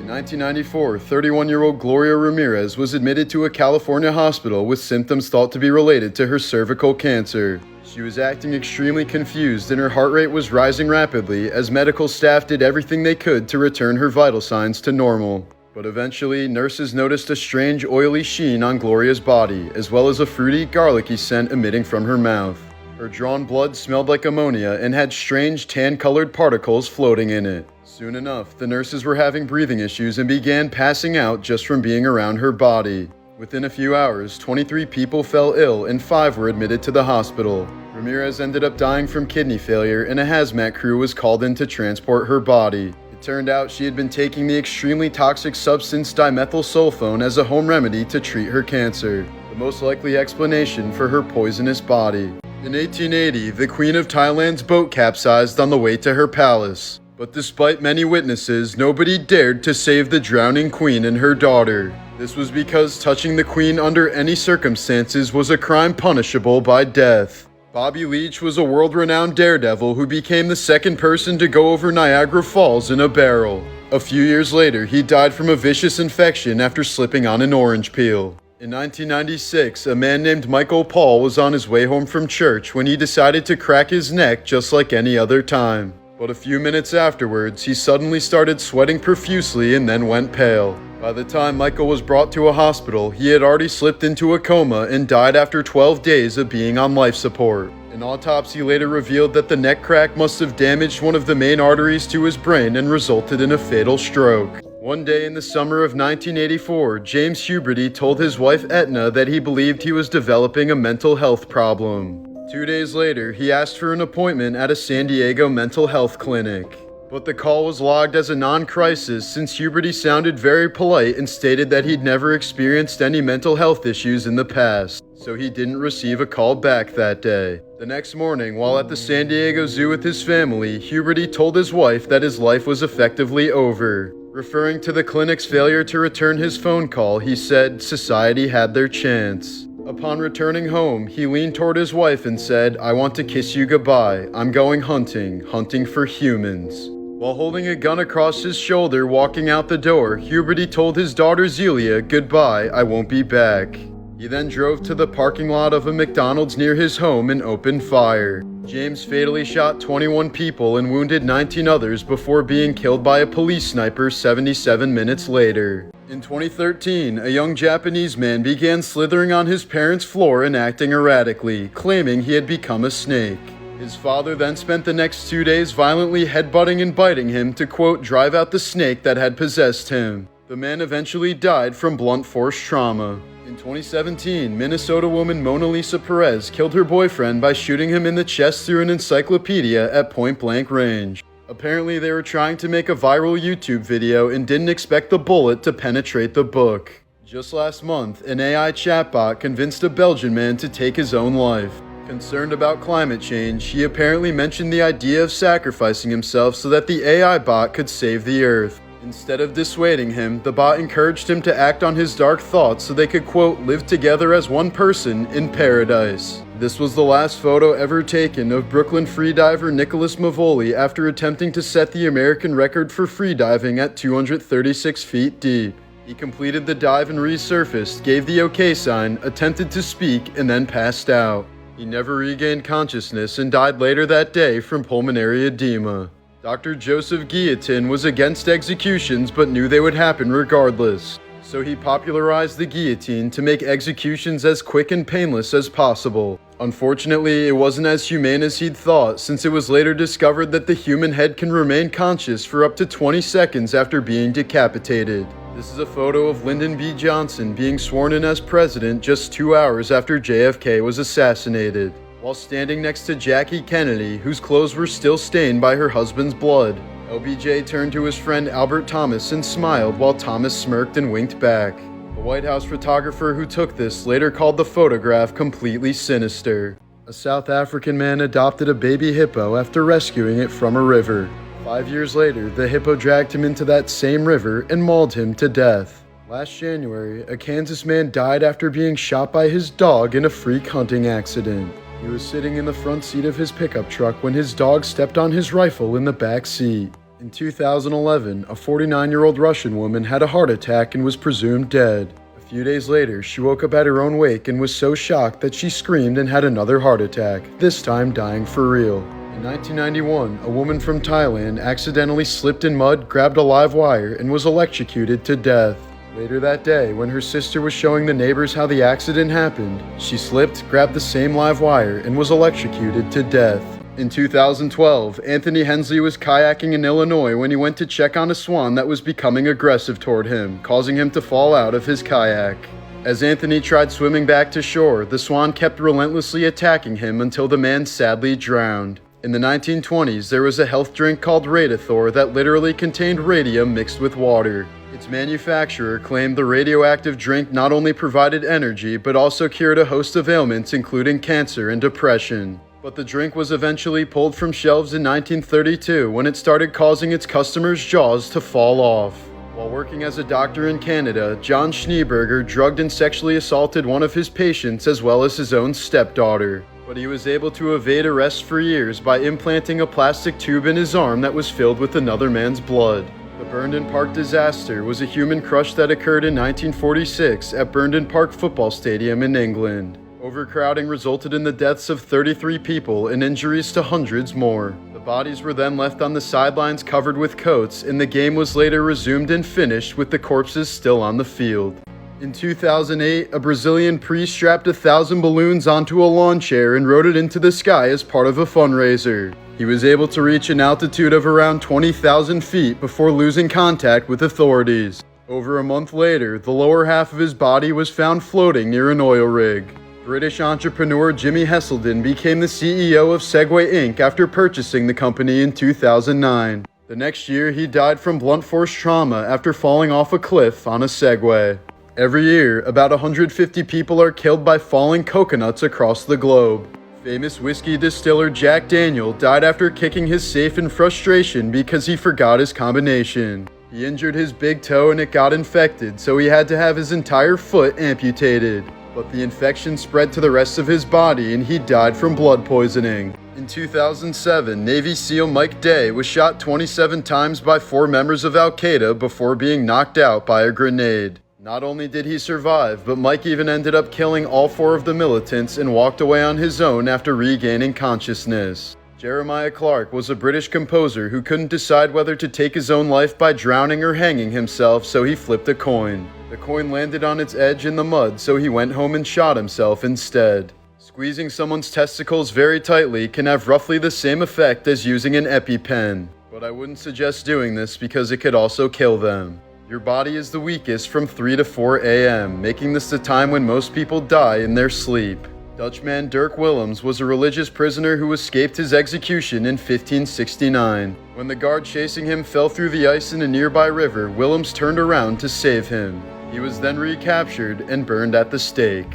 1994, 31-year-old Gloria Ramirez was admitted to a California hospital with symptoms thought to be related to her cervical cancer. She was acting extremely confused and her heart rate was rising rapidly as medical staff did everything they could to return her vital signs to normal. But eventually, nurses noticed a strange oily sheen on Gloria's body, as well as a fruity, garlicky scent emitting from her mouth. Her drawn blood smelled like ammonia and had strange tan-colored particles floating in it. Soon enough, the nurses were having breathing issues and began passing out just from being around her body. Within a few hours, 23 people fell ill and 5 were admitted to the hospital. Ramirez ended up dying from kidney failure and a hazmat crew was called in to transport her body. It turned out she had been taking the extremely toxic substance dimethylsulfone as a home remedy to treat her cancer, the most likely explanation for her poisonous body. In 1880, the Queen of Thailand's boat capsized on the way to her palace. But despite many witnesses, nobody dared to save the drowning queen and her daughter. This was because touching the queen under any circumstances was a crime punishable by death. Bobby Leach was a world-renowned daredevil who became the second person to go over Niagara Falls in a barrel. A few years later, he died from a vicious infection after slipping on an orange peel. In 1996, a man named Michael Paul was on his way home from church when he decided to crack his neck just like any other time. But a few minutes afterwards, he suddenly started sweating profusely and then went pale. By the time Michael was brought to a hospital, he had already slipped into a coma and died after 12 days of being on life support. An autopsy later revealed that the neck crack must have damaged one of the main arteries to his brain and resulted in a fatal stroke. One day in the summer of 1984, James Huberty told his wife Etna that he believed he was developing a mental health problem. 2 days later, he asked for an appointment at a San Diego mental health clinic. But the call was logged as a non-crisis since Huberty sounded very polite and stated that he'd never experienced any mental health issues in the past, so he didn't receive a call back that day. The next morning, while at the San Diego Zoo with his family, Huberty told his wife that his life was effectively over. Referring to the clinic's failure to return his phone call, he said society had their chance. Upon returning home, he leaned toward his wife and said, "I want to kiss you goodbye. I'm going hunting for humans." While holding a gun across his shoulder walking out the door, Huberty told his daughter Zelia, "Goodbye, I won't be back." He then drove to the parking lot of a McDonald's near his home and opened fire. James fatally shot 21 people and wounded 19 others before being killed by a police sniper 77 minutes later. In 2013, a young Japanese man began slithering on his parents' floor and acting erratically, claiming he had become a snake. His father then spent the next 2 days violently headbutting and biting him to, quote, drive out the snake that had possessed him. The man eventually died from blunt force trauma. In 2017, Minnesota woman Mona Lisa Perez killed her boyfriend by shooting him in the chest through an encyclopedia at point-blank range. Apparently, they were trying to make a viral YouTube video and didn't expect the bullet to penetrate the book. Just last month, an AI chatbot convinced a Belgian man to take his own life. Concerned about climate change, he apparently mentioned the idea of sacrificing himself so that the AI bot could save the Earth. Instead of dissuading him, the bot encouraged him to act on his dark thoughts so they could, quote, live together as one person in paradise. This was the last photo ever taken of Brooklyn freediver Nicholas Mavoli after attempting to set the American record for freediving at 236 feet deep. He completed the dive and resurfaced, gave the OK sign, attempted to speak, and then passed out. He never regained consciousness and died later that day from pulmonary edema. Dr. Joseph Guillotin was against executions but knew they would happen regardless. So he popularized the guillotine to make executions as quick and painless as possible. Unfortunately, it wasn't as humane as he'd thought, since it was later discovered that the human head can remain conscious for up to 20 seconds after being decapitated. This is a photo of Lyndon B. Johnson being sworn in as president just 2 hours after JFK was assassinated, while standing next to Jackie Kennedy, whose clothes were still stained by her husband's blood. LBJ turned to his friend Albert Thomas and smiled while Thomas smirked and winked back. The White House photographer who took this later called the photograph completely sinister. A South African man adopted a baby hippo after rescuing it from a river. 5 years later, the hippo dragged him into that same river and mauled him to death. Last January, a Kansas man died after being shot by his dog in a freak hunting accident. He was sitting in the front seat of his pickup truck when his dog stepped on his rifle in the back seat. In 2011, a 49-year-old Russian woman had a heart attack and was presumed dead. A few days later, she woke up at her own wake and was so shocked that she screamed and had another heart attack, this time dying for real. In 1991, a woman from Thailand accidentally slipped in mud, grabbed a live wire, and was electrocuted to death. Later that day, when her sister was showing the neighbors how the accident happened, she slipped, grabbed the same live wire, and was electrocuted to death. In 2012, Anthony Hensley was kayaking in Illinois when he went to check on a swan that was becoming aggressive toward him, causing him to fall out of his kayak. As Anthony tried swimming back to shore, the swan kept relentlessly attacking him until the man sadly drowned. In the 1920s, there was a health drink called Radithor that literally contained radium mixed with water. Its manufacturer claimed the radioactive drink not only provided energy, but also cured a host of ailments including cancer and depression. But the drink was eventually pulled from shelves in 1932 when it started causing its customers' jaws to fall off. While working as a doctor in Canada, John Schneeberger drugged and sexually assaulted one of his patients as well as his own stepdaughter. But he was able to evade arrest for years by implanting a plastic tube in his arm that was filled with another man's blood. The Burnden Park disaster was a human crush that occurred in 1946 at Burnden Park Football Stadium in England. Overcrowding resulted in the deaths of 33 people and injuries to hundreds more. The bodies were then left on the sidelines covered with coats, and the game was later resumed and finished with the corpses still on the field. In 2008, a Brazilian priest strapped 1,000 balloons onto a lawn chair and rode it into the sky as part of a fundraiser. He was able to reach an altitude of around 20,000 feet before losing contact with authorities. Over a month later, the lower half of his body was found floating near an oil rig. British entrepreneur Jimmy Heselden became the CEO of Segway Inc. after purchasing the company in 2009. The next year, he died from blunt force trauma after falling off a cliff on a Segway. Every year, about 150 people are killed by falling coconuts across the globe. Famous whiskey distiller Jack Daniel died after kicking his safe in frustration because he forgot his combination. He injured his big toe and it got infected, so he had to have his entire foot amputated. But the infection spread to the rest of his body and he died from blood poisoning. In 2007, Navy SEAL Mike Day was shot 27 times by 4 members of Al-Qaeda before being knocked out by a grenade. Not only did he survive, but Mike even ended up killing all 4 of the militants and walked away on his own after regaining consciousness. Jeremiah Clarke was a British composer who couldn't decide whether to take his own life by drowning or hanging himself, so he flipped a coin. The coin landed on its edge in the mud, so he went home and shot himself instead. Squeezing someone's testicles very tightly can have roughly the same effect as using an EpiPen, but I wouldn't suggest doing this because it could also kill them. Your body is the weakest from 3 to 4 a.m., making this the time when most people die in their sleep. Dutchman Dirk Willems was a religious prisoner who escaped his execution in 1569. When the guard chasing him fell through the ice in a nearby river, Willems turned around to save him. He was then recaptured and burned at the stake.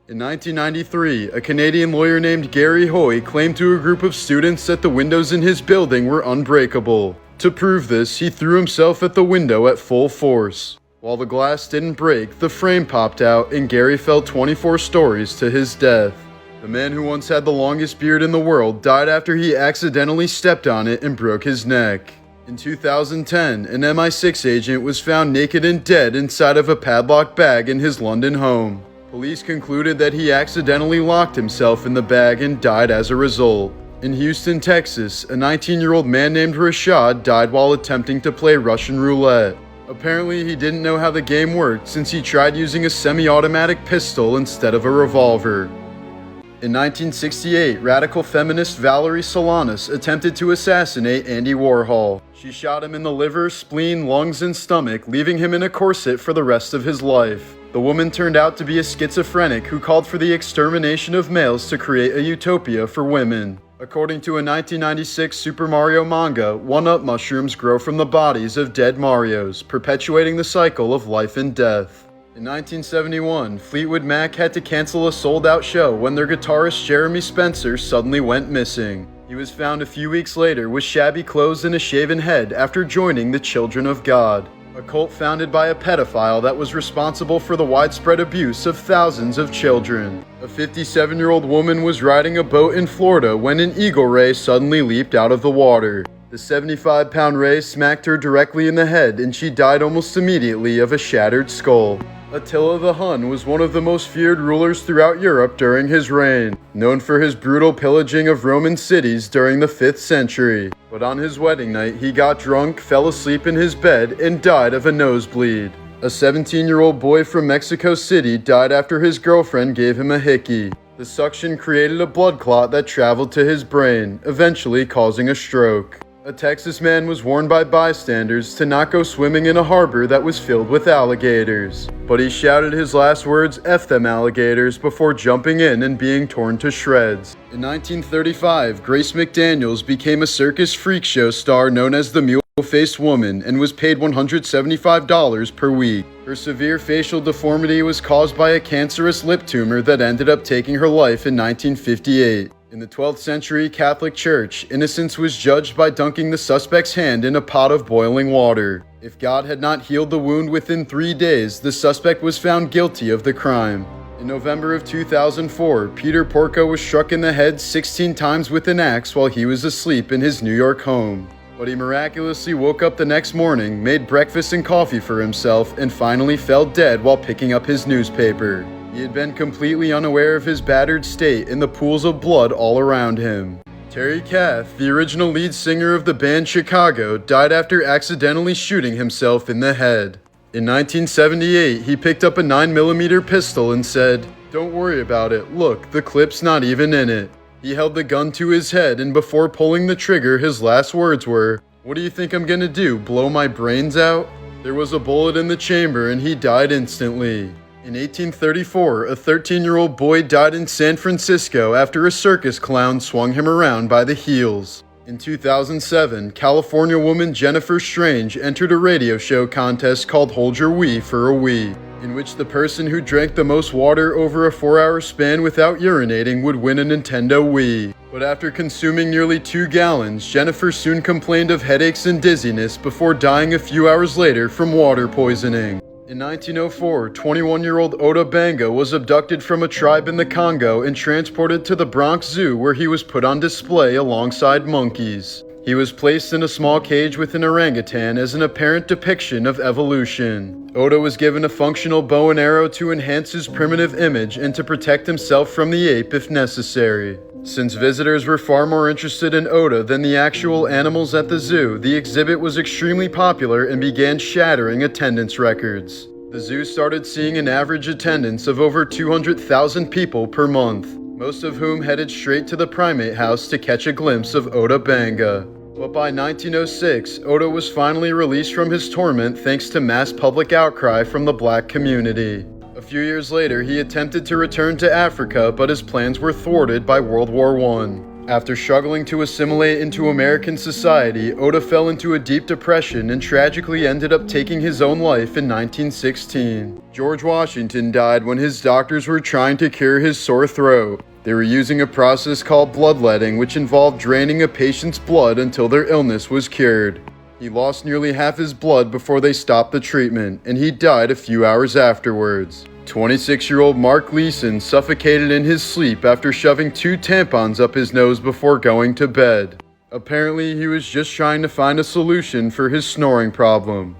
In 1993, a Canadian lawyer named Gary Hoy claimed to a group of students that the windows in his building were unbreakable. To prove this, he threw himself at the window at full force. While the glass didn't break, the frame popped out and Gary fell 24 stories to his death. The man who once had the longest beard in the world died after he accidentally stepped on it and broke his neck. In 2010, an MI6 agent was found naked and dead inside of a padlocked bag in his London home. Police concluded that he accidentally locked himself in the bag and died as a result. In Houston, Texas, a 19-year-old man named Rashad died while attempting to play Russian roulette. Apparently, he didn't know how the game worked since he tried using a semi-automatic pistol instead of a revolver. In 1968, radical feminist Valerie Solanas attempted to assassinate Andy Warhol. She shot him in the liver, spleen, lungs, and stomach, leaving him in a corset for the rest of his life. The woman turned out to be a schizophrenic who called for the extermination of males to create a utopia for women. According to a 1996 Super Mario manga, 1-up mushrooms grow from the bodies of dead Marios, perpetuating the cycle of life and death. In 1971, Fleetwood Mac had to cancel a sold-out show when their guitarist Jeremy Spencer suddenly went missing. He was found a few weeks later with shabby clothes and a shaven head after joining the Children of God. a cult founded by a pedophile that was responsible for the widespread abuse of thousands of children. A 57-year-old woman was riding a boat in Florida when an eagle ray suddenly leaped out of the water. The 75-pound ray smacked her directly in the head and she died almost immediately of a shattered skull. Attila the Hun was one of the most feared rulers throughout Europe during his reign, known for his brutal pillaging of Roman cities during the 5th century. But on his wedding night, he got drunk, fell asleep in his bed, and died of a nosebleed. A 17-year-old boy from Mexico City died after his girlfriend gave him a hickey. The suction created a blood clot that traveled to his brain, eventually causing a stroke. A Texas man was warned by bystanders to not go swimming in a harbor that was filled with alligators. But he shouted his last words, "F them alligators," before jumping in and being torn to shreds. In 1935, Grace McDaniels became a circus freak show star known as the Mule-Faced Woman and was paid $175 per week. Her severe facial deformity was caused by a cancerous lip tumor that ended up taking her life in 1958. In the 12th century Catholic Church, innocence was judged by dunking the suspect's hand in a pot of boiling water. If God had not healed the wound within 3 days, the suspect was found guilty of the crime. In November of 2004, Peter Porco was struck in the head 16 times with an axe while he was asleep in his New York home. But he miraculously woke up the next morning, made breakfast and coffee for himself, and finally fell dead while picking up his newspaper. He had been completely unaware of his battered state and the pools of blood all around him. Terry Kath, the original lead singer of the band Chicago, died after accidentally shooting himself in the head. In 1978, he picked up a 9mm pistol and said, "Don't worry about it, look, the clip's not even in it." He held the gun to his head and before pulling the trigger, his last words were, "What do you think I'm gonna do, blow my brains out?" There was a bullet in the chamber and he died instantly. In 1834, a 13-year-old boy died in San Francisco after a circus clown swung him around by the heels. In 2007, California woman Jennifer Strange entered a radio show contest called Hold Your Wee for a Wee, in which the person who drank the most water over a 4-hour span without urinating would win a Nintendo Wii. But after consuming nearly 2 gallons, Jennifer soon complained of headaches and dizziness before dying a few hours later from water poisoning. In 1904, 21-year-old Oda Banga was abducted from a tribe in the Congo and transported to the Bronx Zoo where he was put on display alongside monkeys. He was placed in a small cage with an orangutan as an apparent depiction of evolution. Oda was given a functional bow and arrow to enhance his primitive image and to protect himself from the ape if necessary. Since visitors were far more interested in Oda than the actual animals at the zoo, the exhibit was extremely popular and began shattering attendance records. The zoo started seeing an average attendance of over 200,000 people per month, most of whom headed straight to the primate house to catch a glimpse of Oda Banga. But by 1906, Oda was finally released from his torment thanks to mass public outcry from the black community. A few years later, he attempted to return to Africa, but his plans were thwarted by World War I. After struggling to assimilate into American society, Oda fell into a deep depression and tragically ended up taking his own life in 1916. George Washington died when his doctors were trying to cure his sore throat. They were using a process called bloodletting, which involved draining a patient's blood until their illness was cured. He lost nearly half his blood before they stopped the treatment, and he died a few hours afterwards. 26-year-old Mark Gleason suffocated in his sleep after shoving 2 tampons up his nose before going to bed. Apparently, he was just trying to find a solution for his snoring problem.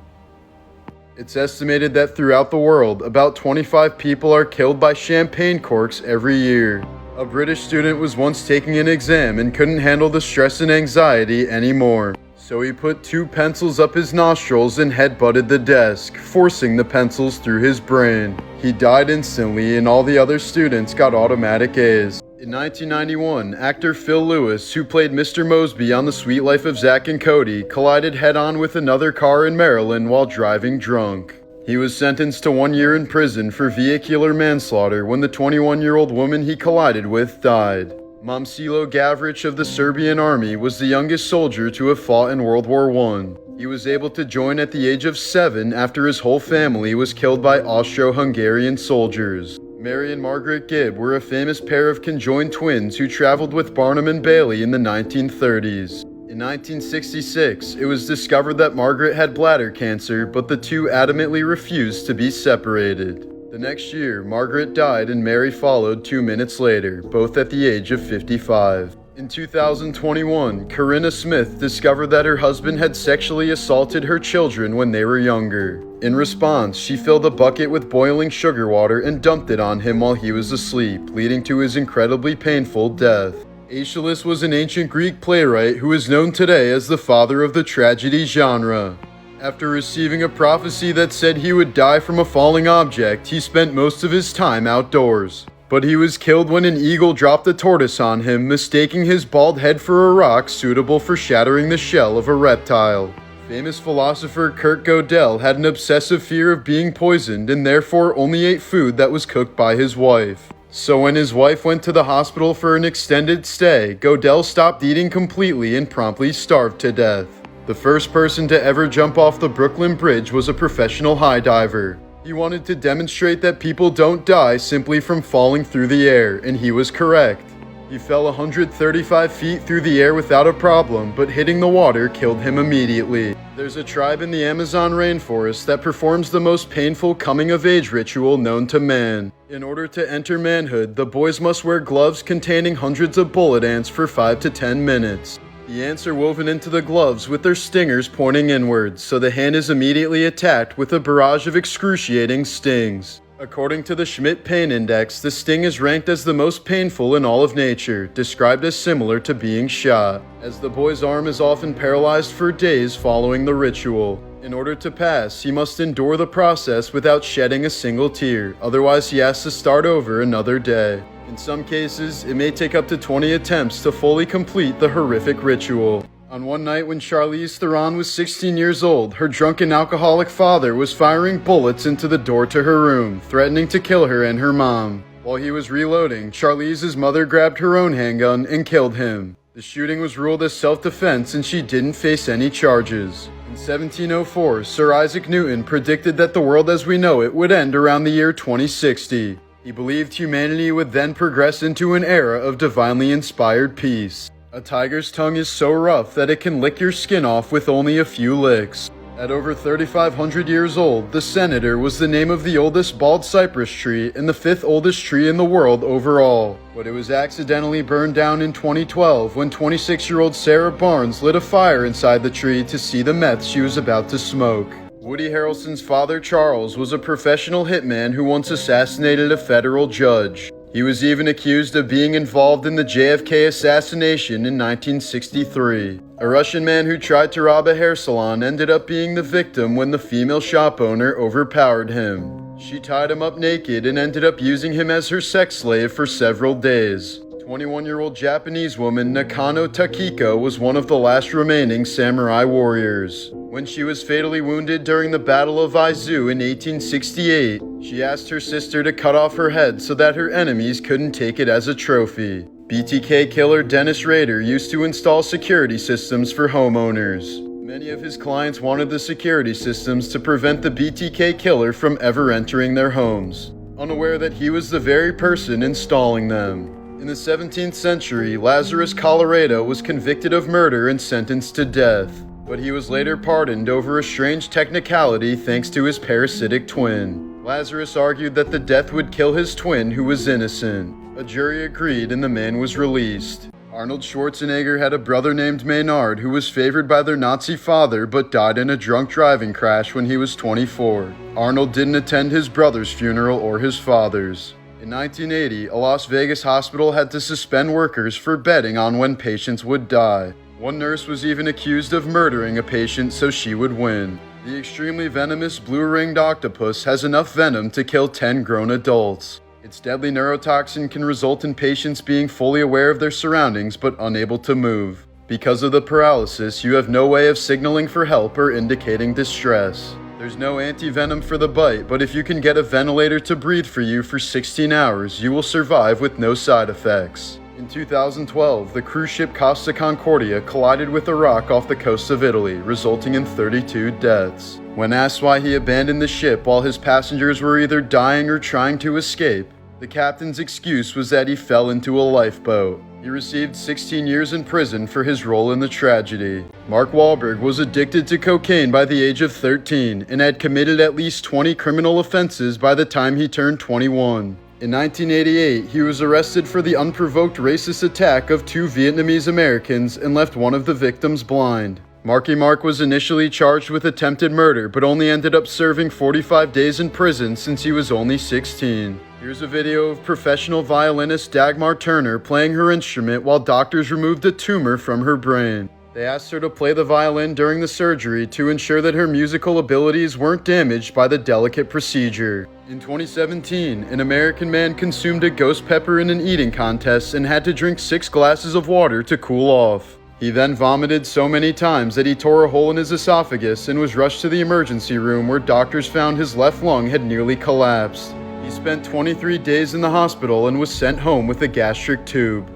It's estimated that throughout the world, about 25 people are killed by champagne corks every year. A British student was once taking an exam and couldn't handle the stress and anxiety anymore. So he put 2 pencils up his nostrils and headbutted the desk, forcing the pencils through his brain. He died instantly and all the other students got automatic A's. In 1991, actor Phil Lewis, who played Mr. Mosby on The Sweet Life of Zack and Cody, collided head-on with another car in Maryland while driving drunk. He was sentenced to 1 year in prison for vehicular manslaughter when the 21-year-old woman he collided with died. Momcilo Gavrich of the Serbian army was the youngest soldier to have fought in World War I. He was able to join at the age of 7 after his whole family was killed by Austro-Hungarian soldiers. Mary and Margaret Gibb were a famous pair of conjoined twins who traveled with Barnum and Bailey in the 1930s. In 1966, it was discovered that Margaret had bladder cancer, but the two adamantly refused to be separated. The next year, Margaret died and Mary followed 2 minutes later, both at the age of 55. In 2021, Corinna Smith discovered that her husband had sexually assaulted her children when they were younger. In response, she filled a bucket with boiling sugar water and dumped it on him while he was asleep, leading to his incredibly painful death. Aeschylus was an ancient Greek playwright who is known today as the father of the tragedy genre. After receiving a prophecy that said he would die from a falling object, he spent most of his time outdoors. But he was killed when an eagle dropped a tortoise on him, mistaking his bald head for a rock suitable for shattering the shell of a reptile. Famous philosopher Kurt Gödel had an obsessive fear of being poisoned and therefore only ate food that was cooked by his wife. So when his wife went to the hospital for an extended stay, Gödel stopped eating completely and promptly starved to death. The first person to ever jump off the Brooklyn Bridge was a professional high diver. He wanted to demonstrate that people don't die simply from falling through the air, and he was correct. He fell 135 feet through the air without a problem, but hitting the water killed him immediately. There's a tribe in the Amazon rainforest that performs the most painful coming-of-age ritual known to man. In order to enter manhood, the boys must wear gloves containing hundreds of bullet ants for 5 to 10 minutes. The ants are woven into the gloves with their stingers pointing inwards, so the hand is immediately attacked with a barrage of excruciating stings. According to the Schmidt Pain Index, the sting is ranked as the most painful in all of nature, described as similar to being shot, as the boy's arm is often paralyzed for days following the ritual. In order to pass, he must endure the process without shedding a single tear, otherwise he has to start over another day. In some cases, it may take up to 20 attempts to fully complete the horrific ritual. On one night when Charlize Theron was 16 years old, her drunken alcoholic father was firing bullets into the door to her room, threatening to kill her and her mom. While he was reloading, Charlize's mother grabbed her own handgun and killed him. The shooting was ruled as self-defense and she didn't face any charges. In 1704, Sir Isaac Newton predicted that the world as we know it would end around the year 2060. He believed humanity would then progress into an era of divinely inspired peace. A tiger's tongue is so rough that it can lick your skin off with only a few licks. At over 3,500 years old, the senator was the name of the oldest bald cypress tree and the 5th oldest tree in the world overall. But it was accidentally burned down in 2012 when 26-year-old Sarah Barnes lit a fire inside the tree to see the meth she was about to smoke. Woody Harrelson's father, Charles, was a professional hitman who once assassinated a federal judge. He was even accused of being involved in the JFK assassination in 1963. A Russian man who tried to rob a hair salon ended up being the victim when the female shop owner overpowered him. She tied him up naked and ended up using him as her sex slave for several days. 21-year-old Japanese woman Nakano Takiko was one of the last remaining samurai warriors. When she was fatally wounded during the Battle of Aizu in 1868, she asked her sister to cut off her head so that her enemies couldn't take it as a trophy. BTK killer Dennis Rader used to install security systems for homeowners. Many of his clients wanted the security systems to prevent the BTK killer from ever entering their homes, unaware that he was the very person installing them. In the 17th century, Lazarus Colorado was convicted of murder and sentenced to death, but he was later pardoned over a strange technicality thanks to his parasitic twin. Lazarus argued that the death would kill his twin who was innocent. A jury agreed and the man was released. Arnold Schwarzenegger had a brother named Maynard who was favored by their Nazi father but died in a drunk driving crash when he was 24. Arnold didn't attend his brother's funeral or his father's. In 1980, a Las Vegas hospital had to suspend workers for betting on when patients would die. One nurse was even accused of murdering a patient so she would win. The extremely venomous blue-ringed octopus has enough venom to kill 10 grown adults. Its deadly neurotoxin can result in patients being fully aware of their surroundings but unable to move. Because of the paralysis, you have no way of signaling for help or indicating distress. There's no anti-venom for the bite, but if you can get a ventilator to breathe for you for 16 hours, you will survive with no side effects. In 2012, the cruise ship Costa Concordia collided with a rock off the coast of Italy, resulting in 32 deaths. When asked why he abandoned the ship while his passengers were either dying or trying to escape, the captain's excuse was that he fell into a lifeboat. He received 16 years in prison for his role in the tragedy. Mark Wahlberg was addicted to cocaine by the age of 13 and had committed at least 20 criminal offenses by the time he turned 21. In 1988, he was arrested for the unprovoked racist attack of 2 Vietnamese Americans and left one of the victims blind. Marky Mark was initially charged with attempted murder, but only ended up serving 45 days in prison since he was only 16. Here's a video of professional violinist Dagmar Turner playing her instrument while doctors removed a tumor from her brain. They asked her to play the violin during the surgery to ensure that her musical abilities weren't damaged by the delicate procedure. In 2017, an American man consumed a ghost pepper in an eating contest and had to drink 6 glasses of water to cool off. He then vomited so many times that he tore a hole in his esophagus and was rushed to the emergency room where doctors found his left lung had nearly collapsed. He spent 23 days in the hospital and was sent home with a gastric tube.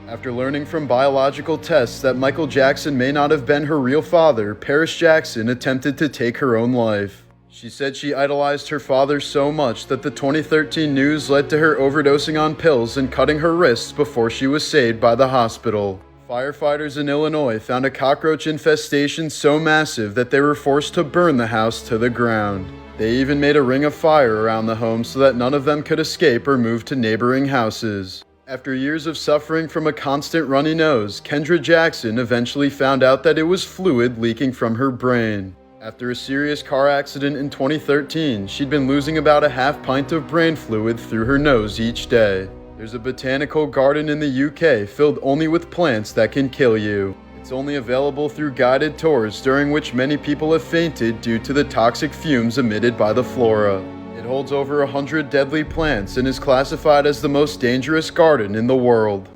After learning from biological tests that Michael Jackson may not have been her real father, Paris Jackson attempted to take her own life. She said she idolized her father so much that the 2013 news led to her overdosing on pills and cutting her wrists before she was saved by the hospital. Firefighters in Illinois found a cockroach infestation so massive that they were forced to burn the house to the ground. They even made a ring of fire around the home so that none of them could escape or move to neighboring houses. After years of suffering from a constant runny nose, Kendra Jackson eventually found out that it was fluid leaking from her brain. After a serious car accident in 2013, she'd been losing about a half pint of brain fluid through her nose each day. There's a botanical garden in the UK filled only with plants that can kill you. It's only available through guided tours, during which many people have fainted due to the toxic fumes emitted by the flora. It holds over 100 deadly plants and is classified as the most dangerous garden in the world.